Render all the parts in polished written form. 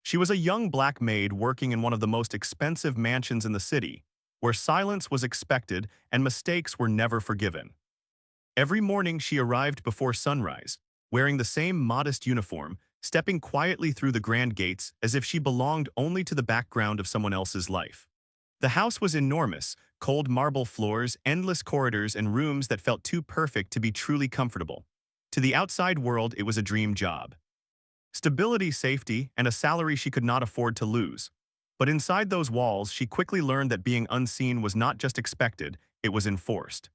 She was a young black maid working in one of the most expensive mansions in the city, where silence was expected and mistakes were never forgiven. Every morning she arrived before sunrise, wearing the same modest uniform, stepping quietly through the grand gates as if she belonged only to the background of someone else's life. The house was enormous, cold marble floors, endless corridors, and rooms that felt too perfect to be truly comfortable. To the outside world, it was a dream job. Stability, safety, and a salary she could not afford to lose. But inside those walls, she quickly learned that being unseen was not just expected, it was enforced.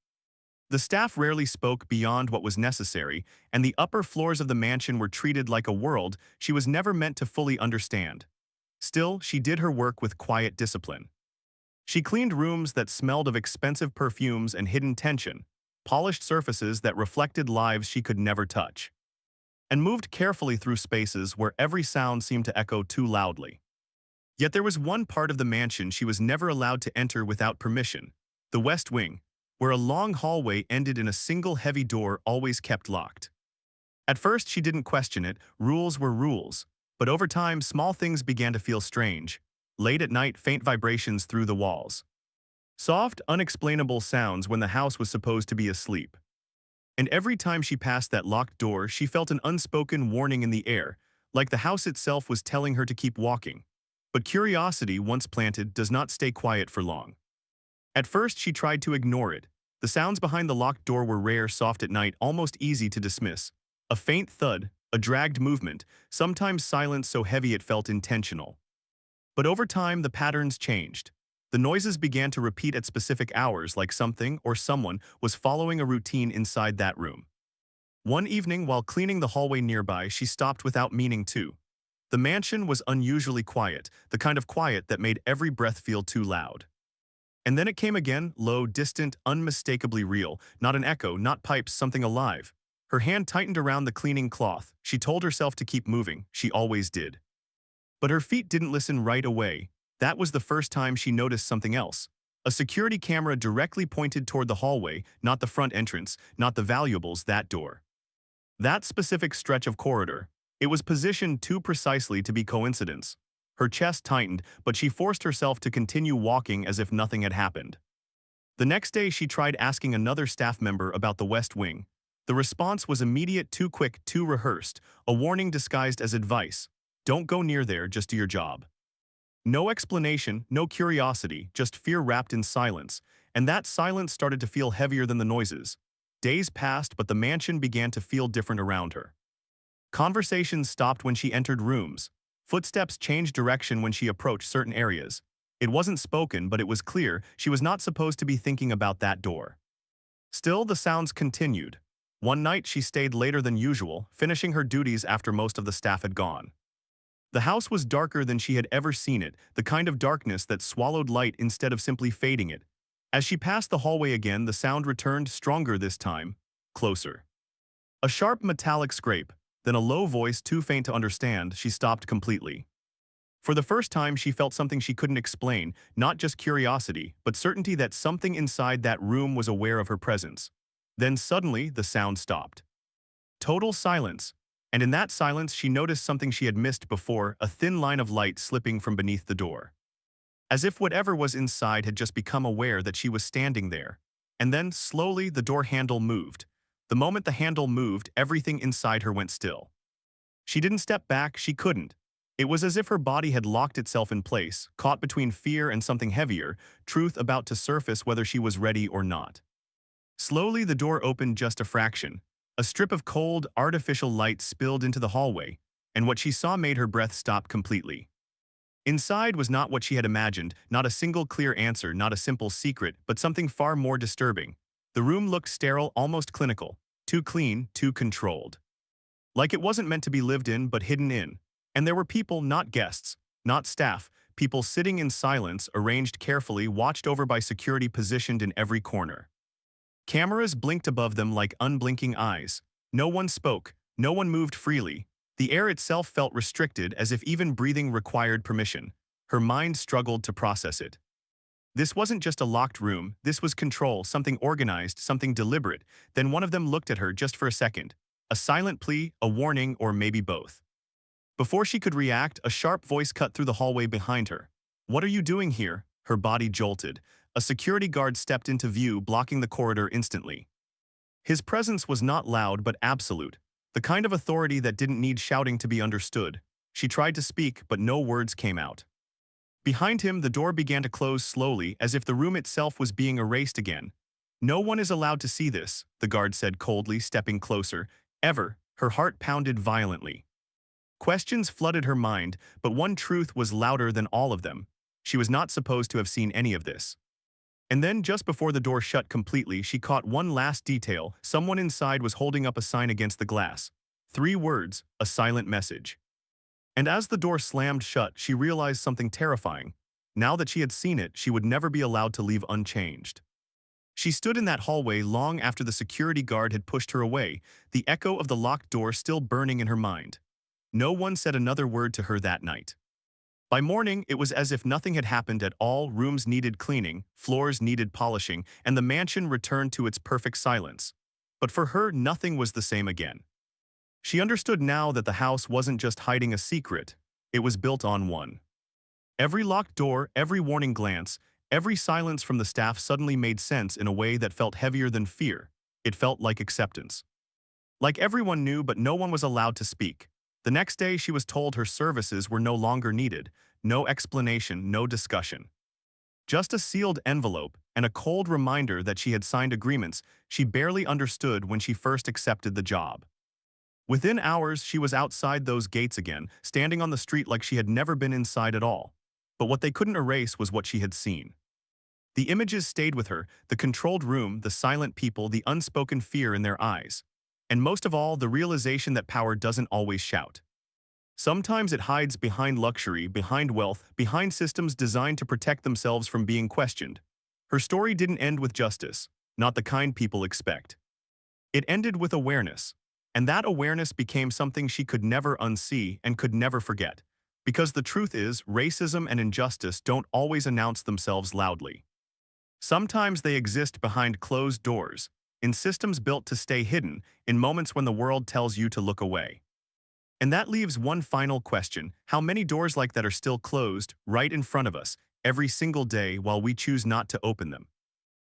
The staff rarely spoke beyond what was necessary, and the upper floors of the mansion were treated like a world she was never meant to fully understand. Still, she did her work with quiet discipline. She cleaned rooms that smelled of expensive perfumes and hidden tension, polished surfaces that reflected lives she could never touch, and moved carefully through spaces where every sound seemed to echo too loudly. Yet there was one part of the mansion she was never allowed to enter without permission, the West Wing, where a long hallway ended in a single heavy door always kept locked. At first she didn't question it, rules were rules, but over time small things began to feel strange. Late at night, faint vibrations through the walls. Soft, unexplainable sounds when the house was supposed to be asleep. And every time she passed that locked door, she felt an unspoken warning in the air, like the house itself was telling her to keep walking. But curiosity, once planted, does not stay quiet for long. At first, she tried to ignore it. The sounds behind the locked door were rare, soft at night, almost easy to dismiss. A faint thud, a dragged movement, sometimes silence so heavy it felt intentional. But over time, the patterns changed. The noises began to repeat at specific hours, like something or someone was following a routine inside that room. One evening, while cleaning the hallway nearby, she stopped without meaning to. The mansion was unusually quiet, the kind of quiet that made every breath feel too loud. And then it came again, low, distant, unmistakably real, not an echo, not pipes, something alive. Her hand tightened around the cleaning cloth. She told herself to keep moving, she always did. But her feet didn't listen right away. That was the first time she noticed something else. A security camera directly pointed toward the hallway, not the front entrance, not the valuables, that door. That specific stretch of corridor. It was positioned too precisely to be coincidence. Her chest tightened, but she forced herself to continue walking as if nothing had happened. The next day she tried asking another staff member about the West Wing. The response was immediate, too quick, too rehearsed, a warning disguised as advice. Don't go near there, just do your job. No explanation, no curiosity, just fear wrapped in silence, and that silence started to feel heavier than the noises. Days passed, but the mansion began to feel different around her. Conversations stopped when she entered rooms. Footsteps changed direction when she approached certain areas. It wasn't spoken, but it was clear she was not supposed to be thinking about that door. Still, the sounds continued. One night she stayed later than usual, finishing her duties after most of the staff had gone. The house was darker than she had ever seen it, the kind of darkness that swallowed light instead of simply fading it. As she passed the hallway again, the sound returned, stronger this time, closer. A sharp metallic scrape, then a low voice too faint to understand. She stopped completely. For the first time, she felt something she couldn't explain, not just curiosity, but certainty that something inside that room was aware of her presence. Then suddenly, the sound stopped. Total silence. And in that silence, she noticed something she had missed before, a thin line of light slipping from beneath the door. As if whatever was inside had just become aware that she was standing there. And then, slowly, the door handle moved. The moment the handle moved, everything inside her went still. She didn't step back, she couldn't. It was as if her body had locked itself in place, caught between fear and something heavier, truth about to surface whether she was ready or not. Slowly, the door opened just a fraction. A strip of cold, artificial light spilled into the hallway, and what she saw made her breath stop completely. Inside was not what she had imagined, not a single clear answer, not a simple secret, but something far more disturbing. The room looked sterile, almost clinical, too clean, too controlled. Like it wasn't meant to be lived in, but hidden in. And there were people, not guests, not staff, people sitting in silence, arranged carefully, watched over by security positioned in every corner. Cameras blinked above them like unblinking eyes. No one spoke, no one moved freely. The air itself felt restricted, as if even breathing required permission. Her mind struggled to process it. This wasn't just a locked room, this was control, something organized, something deliberate. Then one of them looked at her just for a second. A silent plea, a warning, or maybe both. Before she could react, a sharp voice cut through the hallway behind her. "What are you doing here?" Her body jolted. A security guard stepped into view, blocking the corridor instantly. His presence was not loud but absolute, the kind of authority that didn't need shouting to be understood. She tried to speak, but no words came out. Behind him, the door began to close slowly, as if the room itself was being erased again. "No one is allowed to see this," the guard said coldly, stepping closer. Ever, her heart pounded violently. Questions flooded her mind, but one truth was louder than all of them. She was not supposed to have seen any of this. And then, just before the door shut completely, she caught one last detail. Someone inside was holding up a sign against the glass. 3 words, a silent message. And as the door slammed shut, she realized something terrifying. Now that she had seen it, she would never be allowed to leave unchanged. She stood in that hallway long after the security guard had pushed her away, the echo of the locked door still burning in her mind. No one said another word to her that night. By morning, it was as if nothing had happened at all. Rooms needed cleaning, floors needed polishing, and the mansion returned to its perfect silence. But for her, nothing was the same again. She understood now that the house wasn't just hiding a secret, it was built on one. Every locked door, every warning glance, every silence from the staff suddenly made sense in a way that felt heavier than fear. It felt like acceptance. Like everyone knew, but no one was allowed to speak. The next day, she was told her services were no longer needed. No explanation, no discussion. Just a sealed envelope and a cold reminder that she had signed agreements she barely understood when she first accepted the job. Within hours, she was outside those gates again, standing on the street like she had never been inside at all. But what they couldn't erase was what she had seen. The images stayed with her, the controlled room, the silent people, the unspoken fear in their eyes. And most of all, the realization that power doesn't always shout. Sometimes it hides behind luxury, behind wealth, behind systems designed to protect themselves from being questioned. Her story didn't end with justice, not the kind people expect. It ended with awareness. And that awareness became something she could never unsee and could never forget. Because the truth is, racism and injustice don't always announce themselves loudly. Sometimes they exist behind closed doors, in systems built to stay hidden, in moments when the world tells you to look away. And that leaves one final question: how many doors like that are still closed, right in front of us, every single day while we choose not to open them?